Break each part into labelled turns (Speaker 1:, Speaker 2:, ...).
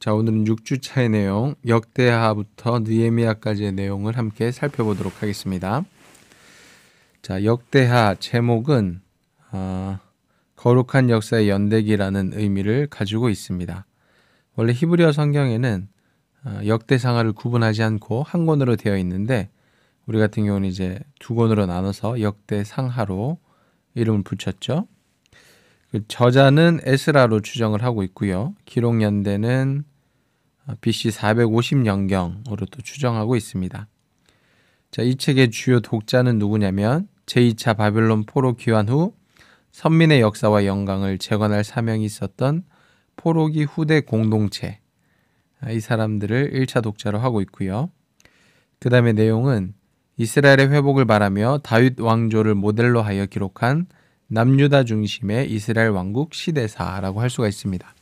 Speaker 1: 자, 오늘은 6주차의 내용, 역대하부터 느헤미야까지의 내용을 함께 살펴보도록 하겠습니다. 자, 역대하 제목은 거룩한 역사의 연대기라는 의미를 가지고 있습니다. 원래 히브리어 성경에는 역대상하를 구분하지 않고 한 권으로 되어 있는데 우리 같은 경우는 이제 두 권으로 나눠서 역대상하로 이름을 붙였죠. 그 저자는 에스라로 추정을 하고 있고요. 기록 연대는 BC 450년경으로 또 추정하고 있습니다. 자, 이 책의 주요 독자는 누구냐면 제2차 바벨론 포로 귀환 후 선민의 역사와 영광을 재건할 사명이 있었던 포로기 후대 공동체, 이 사람들을 1차 독자로 하고 있고요. 그 다음에 내용은 이스라엘의 회복을 바라며 다윗 왕조를 모델로 하여 기록한 남유다 중심의 이스라엘 왕국 시대사라고 할 수가 있습니다.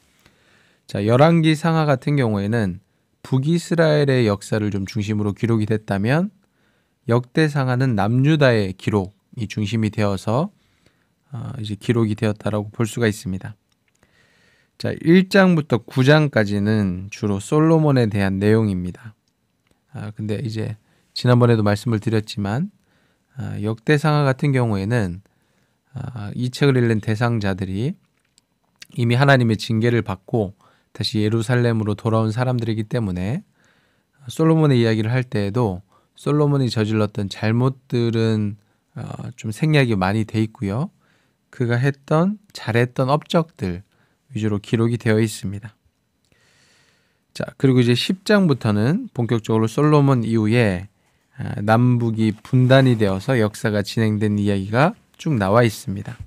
Speaker 1: 자, 열왕기 상하 같은 경우에는 북이스라엘의 역사를 좀 중심으로 기록이 됐다면 역대 상하는 남유다의 기록이 중심이 되어서 이제 기록이 되었다라고 볼 수가 있습니다. 자, 1장부터 9장까지는 주로 솔로몬에 대한 내용입니다. 근데 이제 지난번에도 말씀을 드렸지만 역대 상하 같은 경우에는 이 책을 읽는 대상자들이 이미 하나님의 징계를 받고 다시 예루살렘으로 돌아온 사람들이기 때문에 솔로몬의 이야기를 할 때에도 솔로몬이 저질렀던 잘못들은 좀 생략이 많이 돼 있고요. 그가 잘했던 업적들 위주로 기록이 되어 있습니다. 자, 그리고 이제 10장부터는 본격적으로 솔로몬 이후에 남북이 분단이 되어서 역사가 진행된 이야기가 쭉 나와 있습니다.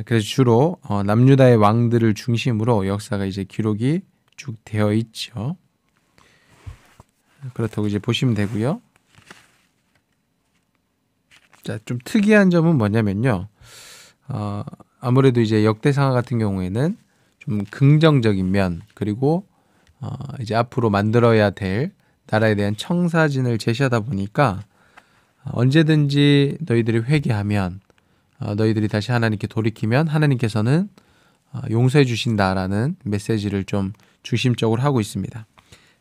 Speaker 1: 그래서 주로 남유다의 왕들을 중심으로 역사가 이제 기록이 쭉 되어 있죠. 그렇다고 이제 보시면 되고요. 자, 좀 특이한 점은 뭐냐면요. 아무래도 이제 역대상하 같은 경우에는 좀 긍정적인 면, 그리고 이제 앞으로 만들어야 될 나라에 대한 청사진을 제시하다 보니까 언제든지 너희들이 회개하면, 너희들이 다시 하나님께 돌이키면 하나님께서는 용서해 주신다라는 메시지를 좀 중심적으로 하고 있습니다.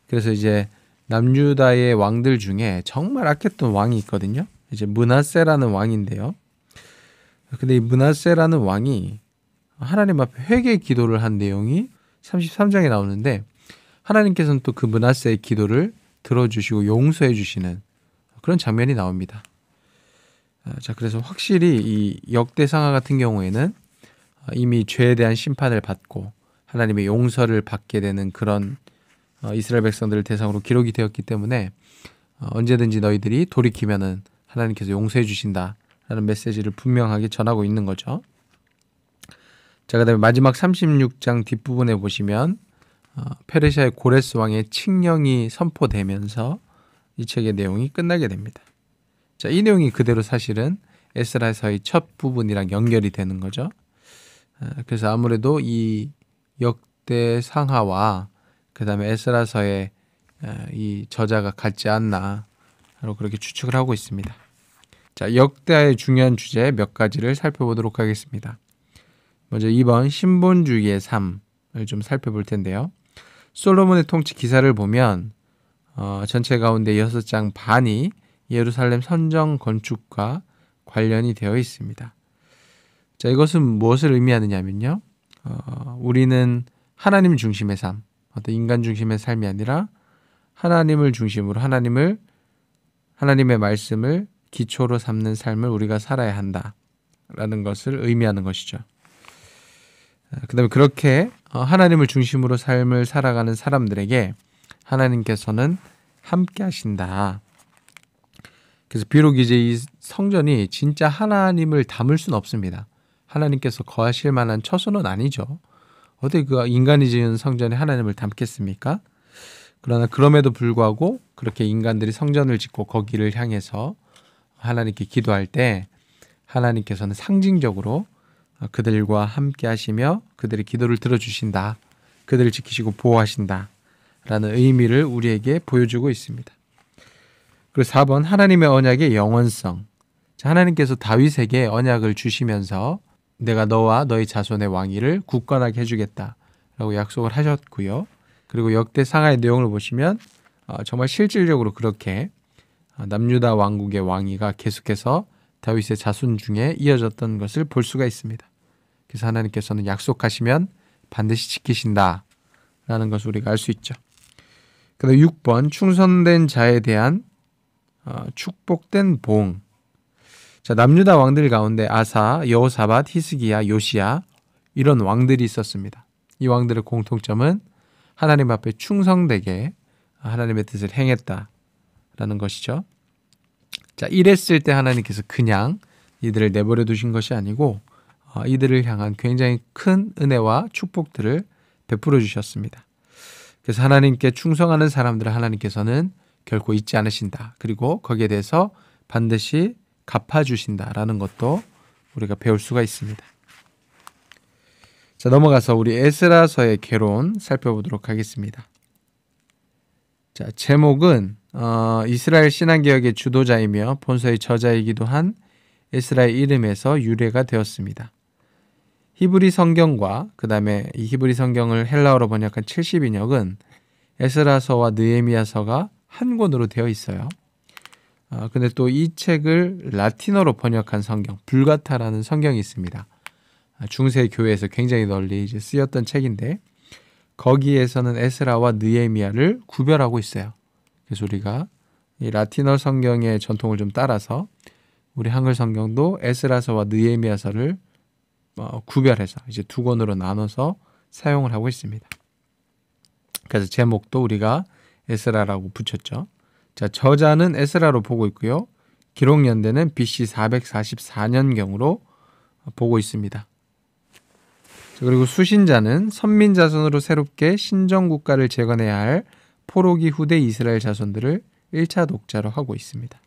Speaker 1: 그래서 이제 남유다의 왕들 중에 정말 악했던 왕이 있거든요. 이제 므낫세라는 왕인데요. 근데 이 므낫세라는 왕이 하나님 앞에 회개 기도를 한 내용이 33장에 나오는데 하나님께서는 또 그 므낫세의 기도를 들어주시고 용서해 주시는 그런 장면이 나옵니다. 자, 그래서 확실히 이 역대상하 같은 경우에는 이미 죄에 대한 심판을 받고 하나님의 용서를 받게 되는 그런 이스라엘 백성들을 대상으로 기록이 되었기 때문에 언제든지 너희들이 돌이키면은 하나님께서 용서해 주신다라는 메시지를 분명하게 전하고 있는 거죠. 자, 그다음에 마지막 36장 뒷부분에 보시면 페르시아의 고레스 왕의 칙령이 선포되면서 이 책의 내용이 끝나게 됩니다. 자, 이 내용이 그대로 사실은 에스라서의 첫 부분이랑 연결이 되는 거죠. 그래서 아무래도 이 역대상하와 그 다음에 에스라서의 이 저자가 같지 않나 라고 그렇게 추측을 하고 있습니다. 자, 역대하의 중요한 주제 몇 가지를 살펴보도록 하겠습니다. 먼저 2번 신본주의의 삶을 좀 살펴볼 텐데요. 솔로몬의 통치 기사를 보면 전체 가운데 6장 반이 예루살렘 선정 건축과 관련이 되어 있습니다. 자, 이것은 무엇을 의미하느냐면요. 우리는 하나님 중심의 삶, 어떤 인간 중심의 삶이 아니라 하나님을 중심으로 하나님의 말씀을 기초로 삼는 삶을 우리가 살아야 한다라는 것을 의미하는 것이죠. 그 다음에 그렇게 하나님을 중심으로 삶을 살아가는 사람들에게 하나님께서는 함께 하신다. 그래서 비록 이제 이 성전이 진짜 하나님을 담을 수는 없습니다. 하나님께서 거하실 만한 처소는 아니죠. 어떻게 그 인간이 지은 성전에 하나님을 담겠습니까? 그러나 그럼에도 불구하고 그렇게 인간들이 성전을 짓고 거기를 향해서 하나님께 기도할 때 하나님께서는 상징적으로 그들과 함께 하시며 그들의 기도를 들어주신다. 그들을 지키시고 보호하신다. 라는 의미를 우리에게 보여주고 있습니다. 그리고 4번 하나님의 언약의 영원성. 자, 하나님께서 다윗에게 언약을 주시면서 내가 너와 너의 자손의 왕위를 굳건하게 해주겠다라고 약속을 하셨고요. 그리고 역대상하의 내용을 보시면 정말 실질적으로 그렇게 남유다 왕국의 왕위가 계속해서 다윗의 자손 중에 이어졌던 것을 볼 수가 있습니다. 그래서 하나님께서는 약속하시면 반드시 지키신다라는 것을 우리가 알 수 있죠. 그다음 6번 충성된 자에 대한 축복된 보응. 자, 남유다 왕들 가운데 아사, 여호사밧, 히스기야, 요시야 이런 왕들이 있었습니다. 이 왕들의 공통점은 하나님 앞에 충성되게 하나님의 뜻을 행했다라는 것이죠. 자, 이랬을 때 하나님께서 그냥 이들을 내버려 두신 것이 아니고 이들을 향한 굉장히 큰 은혜와 축복들을 베풀어 주셨습니다. 그래서 하나님께 충성하는 사람들을 하나님께서는 결코 잊지 않으신다. 그리고 거기에 대해서 반드시 갚아주신다라는 것도 우리가 배울 수가 있습니다. 자, 넘어가서 우리 에스라서의 개론 살펴보도록 하겠습니다. 자, 제목은 이스라엘 신앙개혁의 주도자이며 본서의 저자이기도 한 에스라의 이름에서 유래가 되었습니다. 히브리 성경과 그 다음에 이 히브리 성경을 헬라어로 번역한 70인역은 에스라서와 느헤미야서가 한 권으로 되어 있어요. 근데 또 이 책을 라틴어로 번역한 성경, 불가타라는 성경이 있습니다. 중세 교회에서 굉장히 널리 이제 쓰였던 책인데 거기에서는 에스라와 느헤미야를 구별하고 있어요. 그래서 우리가 이 라틴어 성경의 전통을 좀 따라서 우리 한글 성경도 에스라서와 느헤미야서를 구별해서 이제 두 권으로 나눠서 사용을 하고 있습니다. 그래서 제목도 우리가 에스라라고 붙였죠. 자, 저자는 에스라로 보고 있고요. 기록 연대는 BC 444년경으로 보고 있습니다. 그리고 수신자는 선민 자손으로 새롭게 신정 국가를 재건해야 할 포로기 후대 이스라엘 자손들을 1차 독자로 하고 있습니다.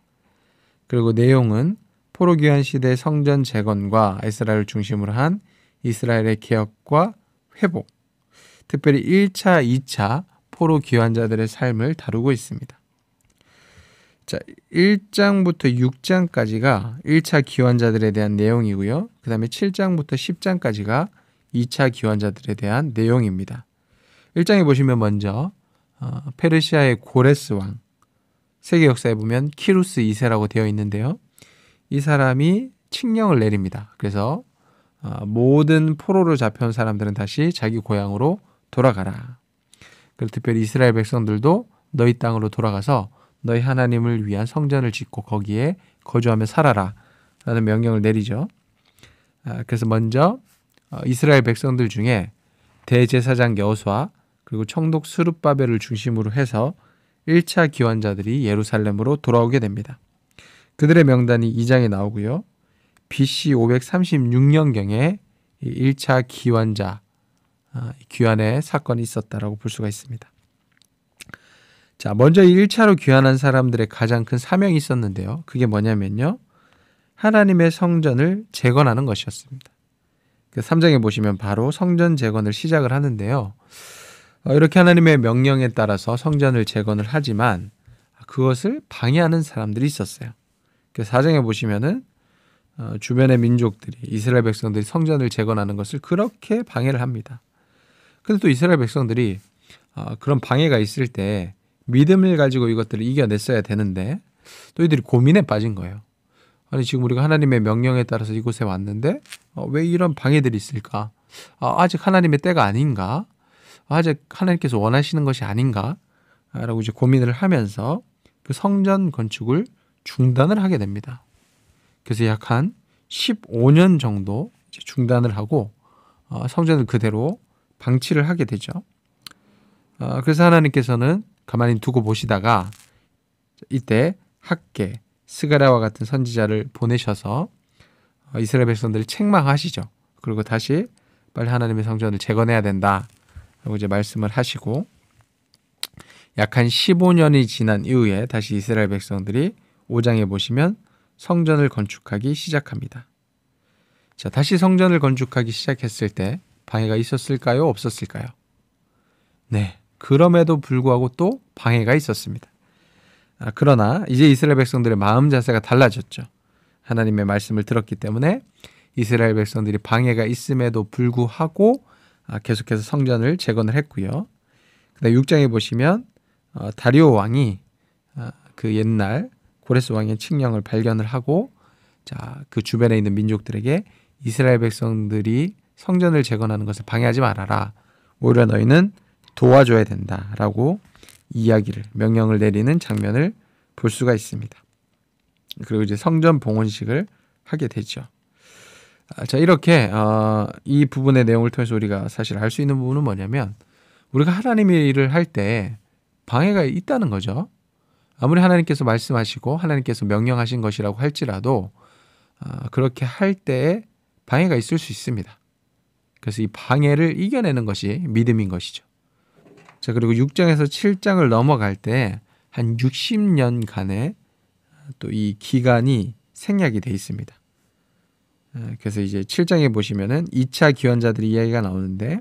Speaker 1: 그리고 내용은 포로기환 시대 성전 재건과 에스라를 중심으로 한 이스라엘의 개혁과 회복, 특별히 1차, 2차 포로 귀환자들의 삶을 다루고 있습니다. 자, 1장부터 6장까지가 1차 귀환자들에 대한 내용이고요. 그 다음에 7장부터 10장까지가 2차 귀환자들에 대한 내용입니다. 1장에 보시면 먼저 페르시아의 고레스 왕, 세계 역사에 보면 키루스 2세라고 되어 있는데요. 이 사람이 칙령을 내립니다. 그래서 모든 포로로 잡혀온 사람들은 다시 자기 고향으로 돌아가라. 그리고 특별히 이스라엘 백성들도 너희 땅으로 돌아가서 너희 하나님을 위한 성전을 짓고 거기에 거주하며 살아라 라는 명령을 내리죠. 그래서 먼저 이스라엘 백성들 중에 대제사장 여호수아 그리고 총독 스룹바벨을 중심으로 해서 1차 기환자들이 예루살렘으로 돌아오게 됩니다. 그들의 명단이 2장에 나오고요. BC 536년경에 1차 기환자 귀환의 사건이 있었다라고 볼 수가 있습니다. 자, 먼저 1차로 귀환한 사람들의 가장 큰 사명이 있었는데요. 그게 뭐냐면요. 하나님의 성전을 재건하는 것이었습니다. 3장에 보시면 바로 성전 재건을 시작을 하는데요. 이렇게 하나님의 명령에 따라서 성전을 재건을 하지만 그것을 방해하는 사람들이 있었어요. 4장에 보시면은 주변의 민족들이 이스라엘 백성들이 성전을 재건하는 것을 그렇게 방해를 합니다. 근데 또 이스라엘 백성들이 그런 방해가 있을 때 믿음을 가지고 이것들을 이겨냈어야 되는데 또 이들이 고민에 빠진 거예요. 아니 지금 우리가 하나님의 명령에 따라서 이곳에 왔는데 왜 이런 방해들이 있을까? 아직 하나님의 때가 아닌가? 아직 하나님께서 원하시는 것이 아닌가? 라고 이제 고민을 하면서 그 성전 건축을 중단을 하게 됩니다. 그래서 약 한 15년 정도 이제 중단을 하고 성전을 그대로 방치를 하게 되죠. 그래서 하나님께서는 가만히 두고 보시다가 이때 학개, 스가랴와 같은 선지자를 보내셔서 이스라엘 백성들을 책망하시죠. 그리고 다시 빨리 하나님의 성전을 재건해야 된다라고 이제 말씀을 하시고 약 한 15년이 지난 이후에 다시 이스라엘 백성들이 5장에 보시면 성전을 건축하기 시작합니다. 자, 다시 성전을 건축하기 시작했을 때 방해가 있었을까요? 없었을까요? 네, 그럼에도 불구하고 또 방해가 있었습니다. 그러나 이제 이스라엘 백성들의 마음 자세가 달라졌죠. 하나님의 말씀을 들었기 때문에 이스라엘 백성들이 방해가 있음에도 불구하고 계속해서 성전을 재건을 했고요. 그 그다음 6장에 보시면 다리오 왕이 그 옛날 고레스 왕의 칙령을 발견을 하고 자, 그 주변에 있는 민족들에게 이스라엘 백성들이 성전을 재건하는 것을 방해하지 말아라. 오히려 너희는 도와줘야 된다라고 이야기를 명령을 내리는 장면을 볼 수가 있습니다. 그리고 이제 성전 봉헌식을 하게 되죠. 자, 이렇게 이 부분의 내용을 통해서 우리가 사실 알 수 있는 부분은 뭐냐면 우리가 하나님의 일을 할 때 방해가 있다는 거죠. 아무리 하나님께서 말씀하시고 하나님께서 명령하신 것이라고 할지라도 그렇게 할 때에 방해가 있을 수 있습니다. 그래서 이 방해를 이겨내는 것이 믿음인 것이죠. 자, 그리고 6장에서 7장을 넘어갈 때 한 60년간의 또 이 기간이 생략이 돼 있습니다. 그래서 이제 7장에 보시면은 2차 기원자들이 이야기가 나오는데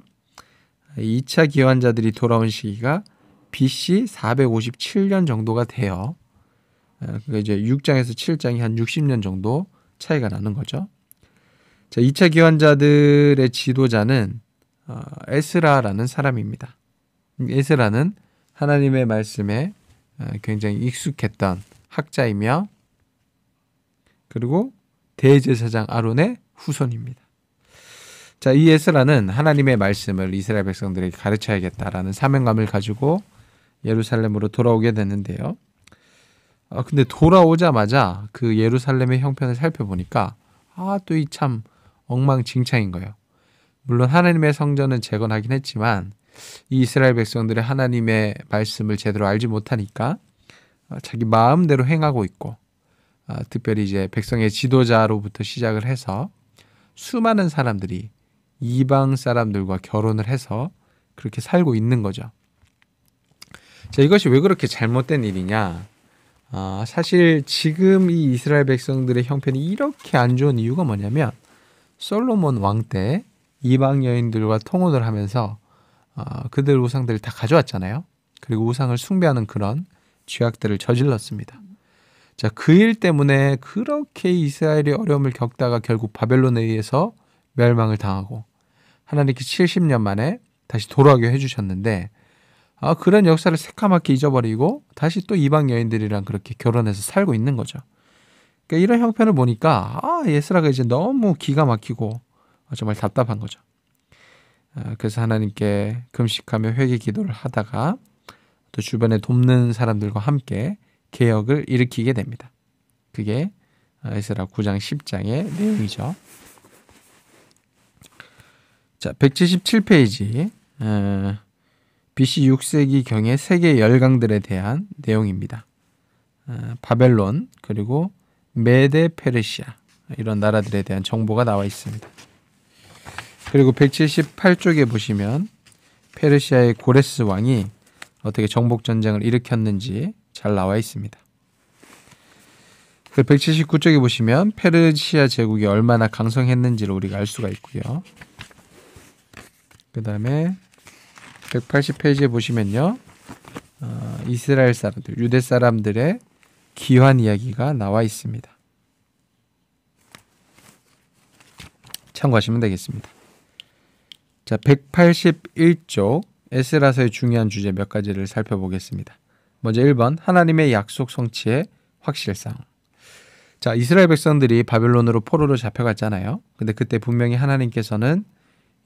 Speaker 1: 2차 기원자들이 돌아온 시기가 BC 457년 정도가 돼요. 그러니까 이제 6장에서 7장이 한 60년 정도 차이가 나는 거죠. 자, 2차 기원자들의 지도자는 에스라라는 사람입니다. 에스라는 하나님의 말씀에 굉장히 익숙했던 학자이며 그리고 대제사장 아론의 후손입니다. 자, 이 에스라는 하나님의 말씀을 이스라엘 백성들에게 가르쳐야겠다라는 사명감을 가지고 예루살렘으로 돌아오게 되는데요. 근데 돌아오자마자 그 예루살렘의 형편을 살펴보니까 또 이 참 엉망진창인 거예요. 물론 하나님의 성전은 재건하긴 했지만 이 이스라엘 백성들의 하나님의 말씀을 제대로 알지 못하니까 자기 마음대로 행하고 있고 특별히 이제 백성의 지도자로부터 시작을 해서 수많은 사람들이 이방 사람들과 결혼을 해서 그렇게 살고 있는 거죠. 자, 이것이 왜 그렇게 잘못된 일이냐? 사실 지금 이 이스라엘 백성들의 형편이 이렇게 안 좋은 이유가 뭐냐면 솔로몬 왕 때 이방 여인들과 통혼을 하면서 그들 우상들을 다 가져왔잖아요. 그리고 우상을 숭배하는 그런 죄악들을 저질렀습니다. 자, 그 일 때문에 그렇게 이스라엘이 어려움을 겪다가 결국 바벨론에 의해서 멸망을 당하고 하나님께 70년 만에 다시 돌아오게 해주셨는데 그런 역사를 새카맣게 잊어버리고 다시 또 이방 여인들이랑 그렇게 결혼해서 살고 있는 거죠. 그러니까 이런 형편을 보니까 에스라가 이제 너무 기가 막히고 정말 답답한 거죠. 그래서 하나님께 금식하며 회개 기도를 하다가 또 주변에 돕는 사람들과 함께 개혁을 일으키게 됩니다. 그게 에스라 9장 10장의 내용이죠. 자, 177페이지 BC 6세기경의 세계 열강들에 대한 내용입니다. 바벨론 그리고 메데 페르시아 이런 나라들에 대한 정보가 나와 있습니다. 그리고 178쪽에 보시면 페르시아의 고레스 왕이 어떻게 정복 전쟁을 일으켰는지 잘 나와 있습니다. 179쪽에 보시면 페르시아 제국이 얼마나 강성했는지를 우리가 알 수가 있고요. 그 다음에 180페이지에 보시면요. 이스라엘 사람들, 유대 사람들의 기환 이야기가 나와 있습니다. 참고하시면 되겠습니다. 자, 181쪽 에스라서의 중요한 주제 몇 가지를 살펴보겠습니다. 먼저 1번 하나님의 약속 성취의 확실성. 자, 이스라엘 백성들이 바벨론으로 포로로 잡혀갔잖아요. 근데 그때 분명히 하나님께서는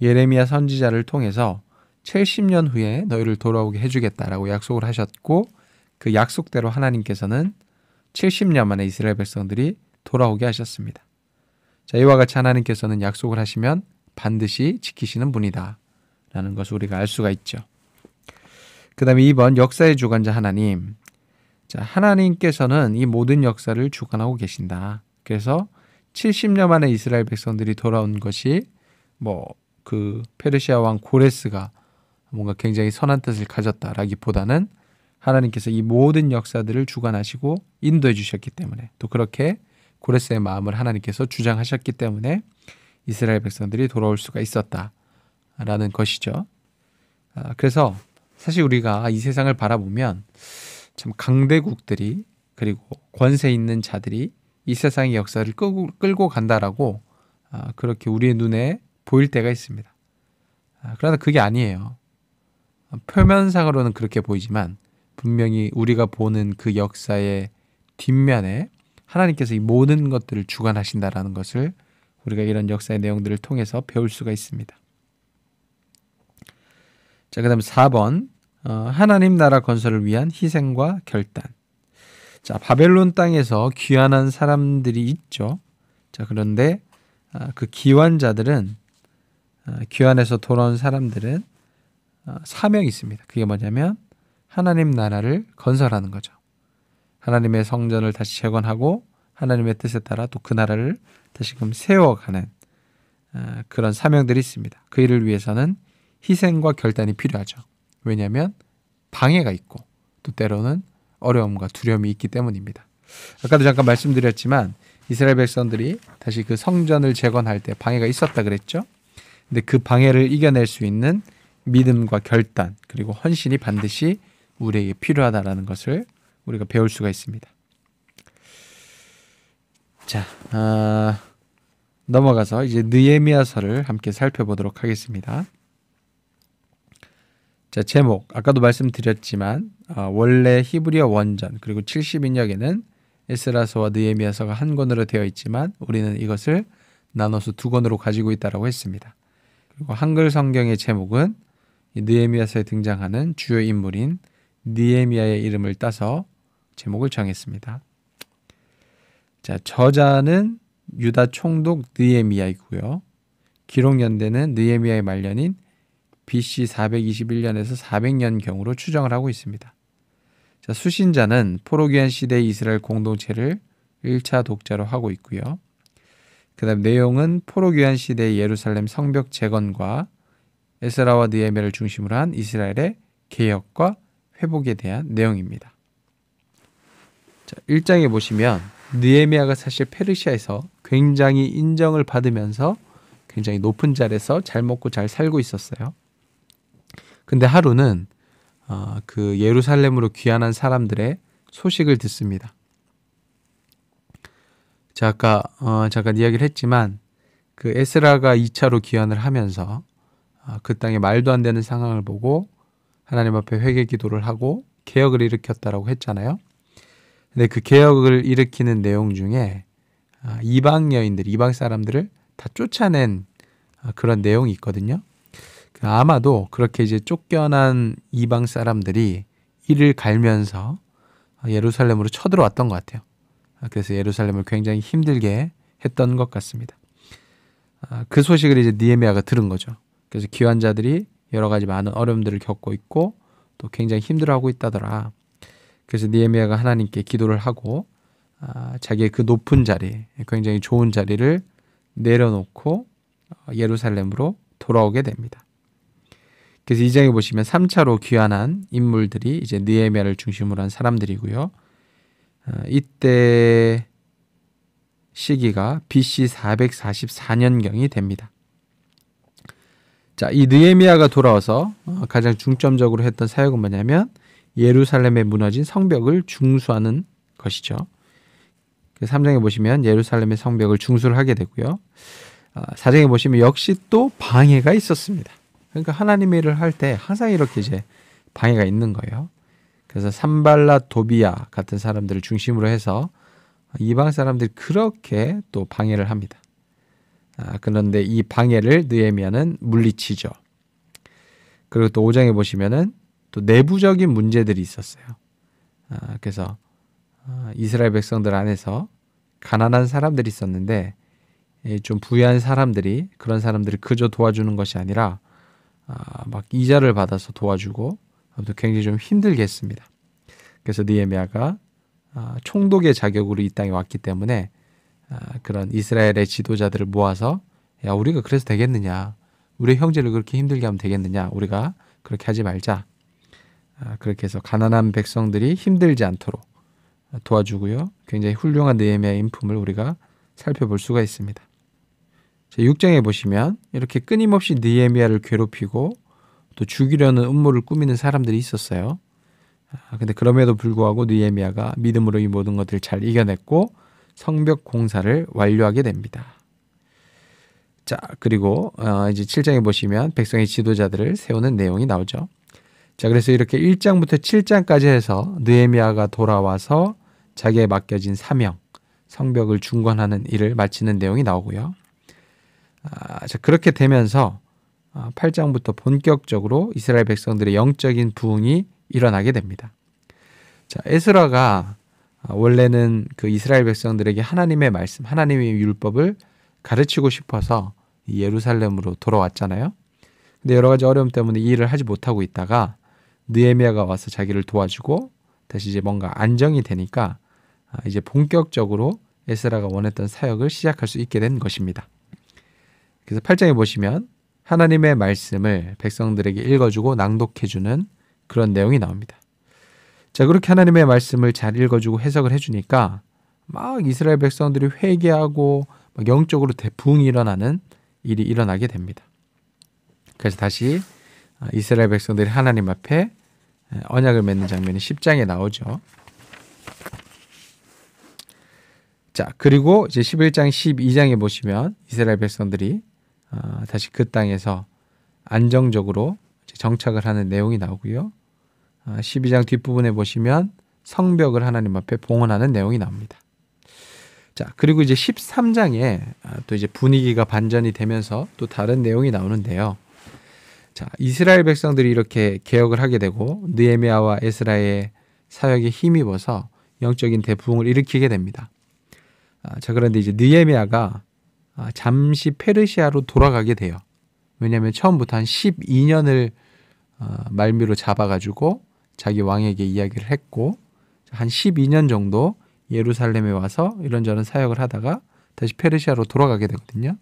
Speaker 1: 예레미야 선지자를 통해서 70년 후에 너희를 돌아오게 해주겠다라고 약속을 하셨고 그 약속대로 하나님께서는 70년 만에 이스라엘 백성들이 돌아오게 하셨습니다. 자, 이와 같이 하나님께서는 약속을 하시면 반드시 지키시는 분이다 라는 것을 우리가 알 수가 있죠. 그 다음에 2번 역사의 주관자 하나님. 자, 하나님께서는 이 모든 역사를 주관하고 계신다. 그래서 70년 만에 이스라엘 백성들이 돌아온 것이 그 페르시아 왕 고레스가 뭔가 굉장히 선한 뜻을 가졌다라기보다는 하나님께서 이 모든 역사들을 주관하시고 인도해 주셨기 때문에 또 그렇게 고레스의 마음을 하나님께서 주장하셨기 때문에 이스라엘 백성들이 돌아올 수가 있었다라는 것이죠. 그래서 사실 우리가 이 세상을 바라보면 참 강대국들이 그리고 권세 있는 자들이 이 세상의 역사를 끌고 간다라고 그렇게 우리의 눈에 보일 때가 있습니다. 그러나 그게 아니에요. 표면상으로는 그렇게 보이지만 분명히 우리가 보는 그 역사의 뒷면에 하나님께서 이 모든 것들을 주관하신다라는 것을 우리가 이런 역사의 내용들을 통해서 배울 수가 있습니다. 자, 그 다음 4번 하나님 나라 건설을 위한 희생과 결단. 자, 바벨론 땅에서 귀환한 사람들이 있죠. 자, 그런데 그 귀환자들은 귀환해서 돌아온 사람들은 사명이 있습니다. 그게 뭐냐면 하나님 나라를 건설하는 거죠. 하나님의 성전을 다시 재건하고 하나님의 뜻에 따라 또 그 나라를 다시금 세워가는 그런 사명들이 있습니다. 그 일을 위해서는 희생과 결단이 필요하죠. 왜냐하면 방해가 있고 또 때로는 어려움과 두려움이 있기 때문입니다. 아까도 잠깐 말씀드렸지만 이스라엘 백성들이 다시 그 성전을 재건할 때 방해가 있었다 그랬죠. 근데 그 방해를 이겨낼 수 있는 믿음과 결단 그리고 헌신이 반드시 우리에게 필요하다라는 것을 우리가 배울 수가 있습니다. 자, 넘어가서 이제 느헤미야서를 함께 살펴보도록 하겠습니다. 자, 제목 아까도 말씀드렸지만 원래 히브리어 원전 그리고 70인역에는 에스라서와 느헤미야서가 한 권으로 되어 있지만 우리는 이것을 나눠서 두 권으로 가지고 있다고 했습니다. 그리고 한글 성경의 제목은 느헤미야서에 등장하는 주요 인물인 느헤미야의 이름을 따서 제목을 정했습니다. 자, 저자는 유다 총독 느헤미야이고요. 기록 연대는 느헤미야의 말년인 BC 421년에서 400년경으로 추정을 하고 있습니다. 자, 수신자는 포로기한 시대의 이스라엘 공동체를 1차 독자로 하고 있고요. 그 다음 내용은 포로기한 시대의 예루살렘 성벽 재건과 에스라와 느헤미야를 중심으로 한 이스라엘의 개혁과 회복에 대한 내용입니다. 자, 1장에 보시면 느헤미야가 사실 페르시아에서 굉장히 인정을 받으면서 굉장히 높은 자리에서 잘 먹고 잘 살고 있었어요. 근데 하루는 그 예루살렘으로 귀환한 사람들의 소식을 듣습니다. 자, 아까 잠깐 이야기를 했지만 그 에스라가 2차로 귀환을 하면서 그 땅에 말도 안 되는 상황을 보고 하나님 앞에 회개 기도를 하고 개혁을 일으켰다라고 했잖아요. 근데 그 개혁을 일으키는 내용 중에 이방 여인들, 이방 사람들을 다 쫓아낸 그런 내용이 있거든요. 아마도 그렇게 이제 쫓겨난 이방 사람들이 이를 갈면서 예루살렘으로 쳐들어왔던 것 같아요. 그래서 예루살렘을 굉장히 힘들게 했던 것 같습니다. 그 소식을 이제 느헤미야가 들은 거죠. 그래서 귀환자들이 여러 가지 많은 어려움들을 겪고 있고 또 굉장히 힘들어하고 있다더라. 그래서 느헤미야가 하나님께 기도를 하고 자기의 그 높은 자리, 굉장히 좋은 자리를 내려놓고 예루살렘으로 돌아오게 됩니다. 그래서 이 장에 보시면 3차로 귀환한 인물들이 이제 느헤미야를 중심으로 한 사람들이고요. 이때 시기가 BC 444년경이 됩니다. 자, 이 느헤미야가 돌아와서 가장 중점적으로 했던 사역은 뭐냐면 예루살렘에 무너진 성벽을 중수하는 것이죠. 3장에 보시면 예루살렘의 성벽을 중수를 하게 되고요. 4장에 보시면 역시 또 방해가 있었습니다. 그러니까 하나님의 일을 할 때 항상 이렇게 이제 방해가 있는 거예요. 그래서 산발랏 도비야 같은 사람들을 중심으로 해서 이방 사람들이 그렇게 또 방해를 합니다. 그런데 이 방해를 느헤미야는 물리치죠. 그리고 또 5장에 보시면은 또 내부적인 문제들이 있었어요. 그래서 이스라엘 백성들 안에서 가난한 사람들이 있었는데 좀 부유한 사람들이 그런 사람들을 그저 도와주는 것이 아니라 막 이자를 받아서 도와주고 굉장히 좀 힘들게 했습니다. 그래서 느헤미야가 총독의 자격으로 이 땅에 왔기 때문에 그런 이스라엘의 지도자들을 모아서 야, 우리가 그래서 되겠느냐, 우리 형제를 그렇게 힘들게 하면 되겠느냐, 우리가 그렇게 하지 말자. 그렇게 해서 가난한 백성들이 힘들지 않도록 도와주고요. 굉장히 훌륭한 느헤미야의 인품을 우리가 살펴볼 수가 있습니다. 6장에 보시면 이렇게 끊임없이 느헤미야를 괴롭히고 또 죽이려는 음모를 꾸미는 사람들이 있었어요. 근데 그럼에도 불구하고 느헤미야가 믿음으로 이 모든 것들을 잘 이겨냈고 성벽 공사를 완료하게 됩니다. 자, 그리고 이제 7장에 보시면 백성의 지도자들을 세우는 내용이 나오죠. 자, 그래서 이렇게 1장부터 7장까지 해서 느헤미야가 돌아와서 자기에 맡겨진 사명, 성벽을 중건하는 일을 마치는 내용이 나오고요. 자, 그렇게 되면서 8장부터 본격적으로 이스라엘 백성들의 영적인 부흥이 일어나게 됩니다. 자, 에스라가 원래는 그 이스라엘 백성들에게 하나님의 말씀, 하나님의 율법을 가르치고 싶어서 예루살렘으로 돌아왔잖아요. 근데 여러 가지 어려움 때문에 이 일을 하지 못하고 있다가 느헤미야가 와서 자기를 도와주고 다시 이제 뭔가 안정이 되니까 이제 본격적으로 에스라가 원했던 사역을 시작할 수 있게 된 것입니다. 그래서 8장에 보시면 하나님의 말씀을 백성들에게 읽어주고 낭독해주는 그런 내용이 나옵니다. 자, 그렇게 하나님의 말씀을 잘 읽어주고 해석을 해주니까 막 이스라엘 백성들이 회개하고 막 영적으로 대부흥이 일어나는 일이 일어나게 됩니다. 그래서 다시 이스라엘 백성들이 하나님 앞에 언약을 맺는 장면이 10장에 나오죠. 자, 그리고 이제 11장, 12장에 보시면 이스라엘 백성들이 다시 그 땅에서 안정적으로 정착을 하는 내용이 나오고요. 12장 뒷부분에 보시면 성벽을 하나님 앞에 봉헌하는 내용이 나옵니다. 자, 그리고 이제 13장에 또 이제 분위기가 반전이 되면서 또 다른 내용이 나오는데요. 자, 이스라엘 백성들이 이렇게 개혁을 하게 되고 느헤미야와 에스라의 사역에 힘입어서 영적인 대부흥을 일으키게 됩니다. 자, 그런데 이제 느헤미야가 잠시 페르시아로 돌아가게 돼요. 왜냐하면 처음부터 한 12년을 말미로 잡아가지고 자기 왕에게 이야기를 했고 한 12년 정도 예루살렘에 와서 이런저런 사역을 하다가 다시 페르시아로 돌아가게 되거든요.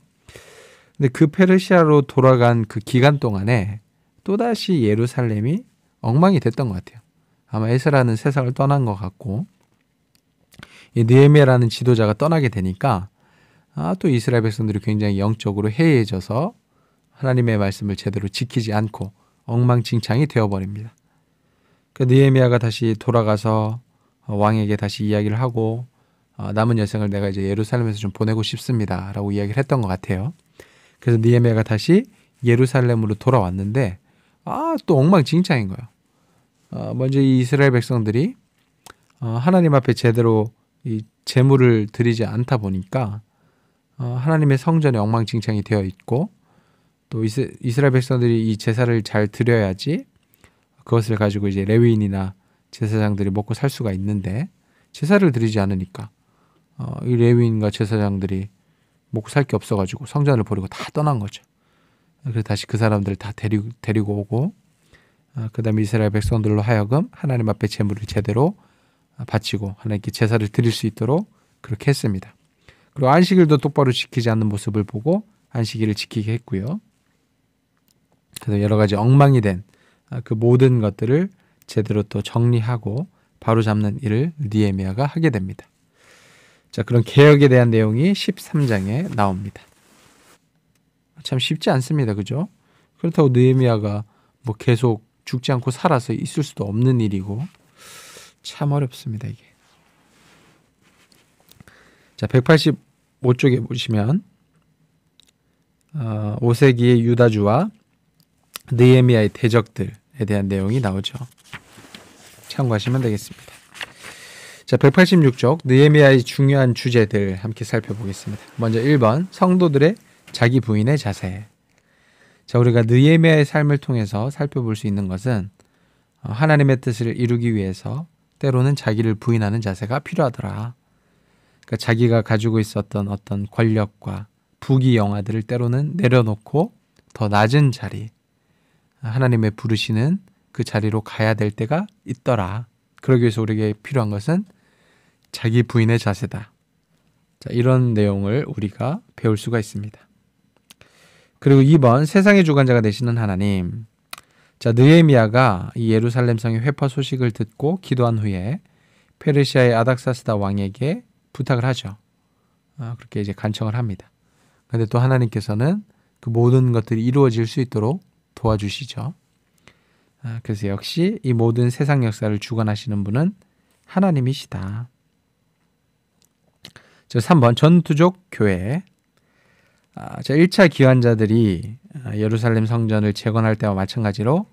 Speaker 1: 근데 그 페르시아로 돌아간 그 기간 동안에 또다시 예루살렘이 엉망이 됐던 것 같아요. 아마 에스라는 세상을 떠난 것 같고 이 느헤미야라는 지도자가 떠나게 되니까 또 이스라엘 백성들이 굉장히 영적으로 해이해져서 하나님의 말씀을 제대로 지키지 않고 엉망진창이 되어버립니다. 그 느헤미야가 다시 돌아가서 왕에게 다시 이야기를 하고 남은 여생을 내가 이제 예루살렘에서 좀 보내고 싶습니다 라고 이야기를 했던 것 같아요. 그래서 느헤미야가 다시 예루살렘으로 돌아왔는데 또 엉망진창인 거예요. 먼저 이 이스라엘 백성들이 하나님 앞에 제대로 이 제물을 드리지 않다 보니까 하나님의 성전이 엉망진창이 되어 있고 또 이스라엘 백성들이 이 제사를 잘 드려야지 그것을 가지고 이제 레위인이나 제사장들이 먹고 살 수가 있는데 제사를 드리지 않으니까 이 레위인과 제사장들이 먹고 살 게 없어가지고 성전을 버리고 다 떠난 거죠. 그래서 다시 그 사람들을 다 데리고 오고 그 다음에 이스라엘 백성들로 하여금 하나님 앞에 제물을 제대로 바치고 하나님께 제사를 드릴 수 있도록 그렇게 했습니다. 그리고 안식일도 똑바로 지키지 않는 모습을 보고 안식일을 지키게 했고요. 그래서 여러 가지 엉망이 된 그 모든 것들을 제대로 또 정리하고 바로잡는 일을 느헤미야가 하게 됩니다. 자, 그런 개혁에 대한 내용이 13장에 나옵니다. 참 쉽지 않습니다. 그죠? 그렇다고 느헤미야가 뭐 계속 죽지 않고 살아서 있을 수도 없는 일이고 참 어렵습니다. 이게. 자, 185쪽에 보시면 5세기의 유다주와 느헤미야의 대적들에 대한 내용이 나오죠. 참고하시면 되겠습니다. 자, 186쪽 느헤미야의 중요한 주제들 함께 살펴보겠습니다. 먼저 1번 성도들의 자기 부인의 자세. 자, 우리가 느헤미야의 삶을 통해서 살펴볼 수 있는 것은 하나님의 뜻을 이루기 위해서 때로는 자기를 부인하는 자세가 필요하더라. 그러니까 자기가 가지고 있었던 어떤 권력과 부귀 영화들을 때로는 내려놓고 더 낮은 자리, 하나님의 부르시는 그 자리로 가야 될 때가 있더라. 그러기 위해서 우리에게 필요한 것은 자기 부인의 자세다. 자, 이런 내용을 우리가 배울 수가 있습니다. 그리고 2번 세상의 주관자가 되시는 하나님. 자, 느헤미야가 이 예루살렘 성의 회파 소식을 듣고 기도한 후에 페르시아의 아닥사스다 왕에게 부탁을 하죠. 그렇게 이제 간청을 합니다. 그런데 또 하나님께서는 그 모든 것들이 이루어질 수 있도록 도와주시죠. 그래서 역시 이 모든 세상 역사를 주관하시는 분은 하나님이시다. 3번 전투족 교회. 자, 1차 기환자들이 예루살렘 성전을 재건할 때와 마찬가지로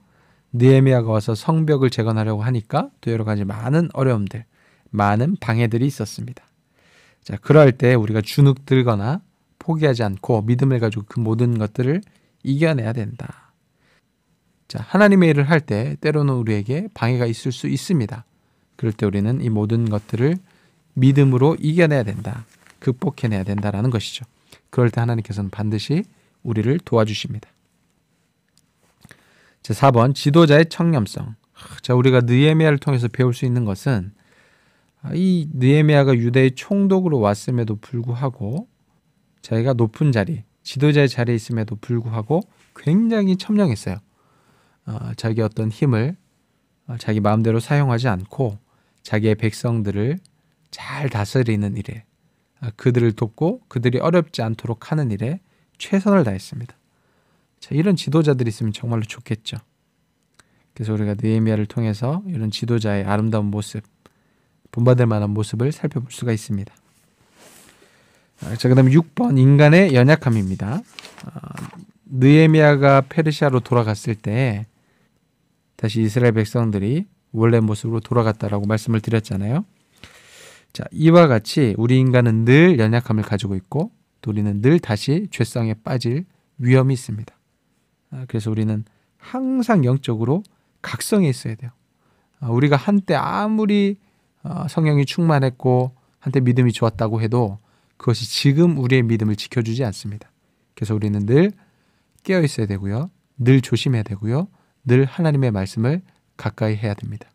Speaker 1: 느헤미야가 와서 성벽을 재건하려고 하니까 또 여러 가지 많은 어려움들, 많은 방해들이 있었습니다. 자, 그럴 때 우리가 주눅들거나 포기하지 않고 믿음을 가지고 그 모든 것들을 이겨내야 된다. 자, 하나님의 일을 할 때 때로는 우리에게 방해가 있을 수 있습니다. 그럴 때 우리는 이 모든 것들을 믿음으로 이겨내야 된다. 극복해내야 된다라는 것이죠. 그럴 때 하나님께서는 반드시 우리를 도와주십니다. 자, 4번 지도자의 청렴성. 자, 우리가 느헤미야를 통해서 배울 수 있는 것은 이 느헤미야가 유대의 총독으로 왔음에도 불구하고 자기가 높은 자리, 지도자의 자리에 있음에도 불구하고 굉장히 청렴했어요. 자기 어떤 힘을 자기 마음대로 사용하지 않고 자기의 백성들을 잘 다스리는 일에, 그들을 돕고 그들이 어렵지 않도록 하는 일에 최선을 다했습니다. 자, 이런 지도자들이 있으면 정말로 좋겠죠. 그래서 우리가 느헤미야를 통해서 이런 지도자의 아름다운 모습, 본받을 만한 모습을 살펴볼 수가 있습니다. 자, 그 다음에 6번 인간의 연약함입니다. 느헤미야가 페르시아로 돌아갔을 때 다시 이스라엘 백성들이 원래 모습으로 돌아갔다라고 말씀을 드렸잖아요. 자, 이와 같이 우리 인간은 늘 연약함을 가지고 있고 또 우리는 늘 다시 죄성에 빠질 위험이 있습니다. 그래서 우리는 항상 영적으로 각성해 있어야 돼요. 우리가 한때 아무리 성령이 충만했고 한때 믿음이 좋았다고 해도 그것이 지금 우리의 믿음을 지켜주지 않습니다. 그래서 우리는 늘 깨어 있어야 되고요. 늘 조심해야 되고요. 늘 하나님의 말씀을 가까이 해야 됩니다.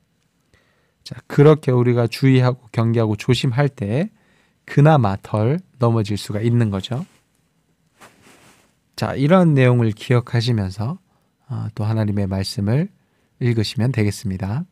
Speaker 1: 자, 그렇게 우리가 주의하고 경계하고 조심할 때 그나마 덜 넘어질 수가 있는 거죠. 자, 이런 내용을 기억하시면서 또 하나님의 말씀을 읽으시면 되겠습니다.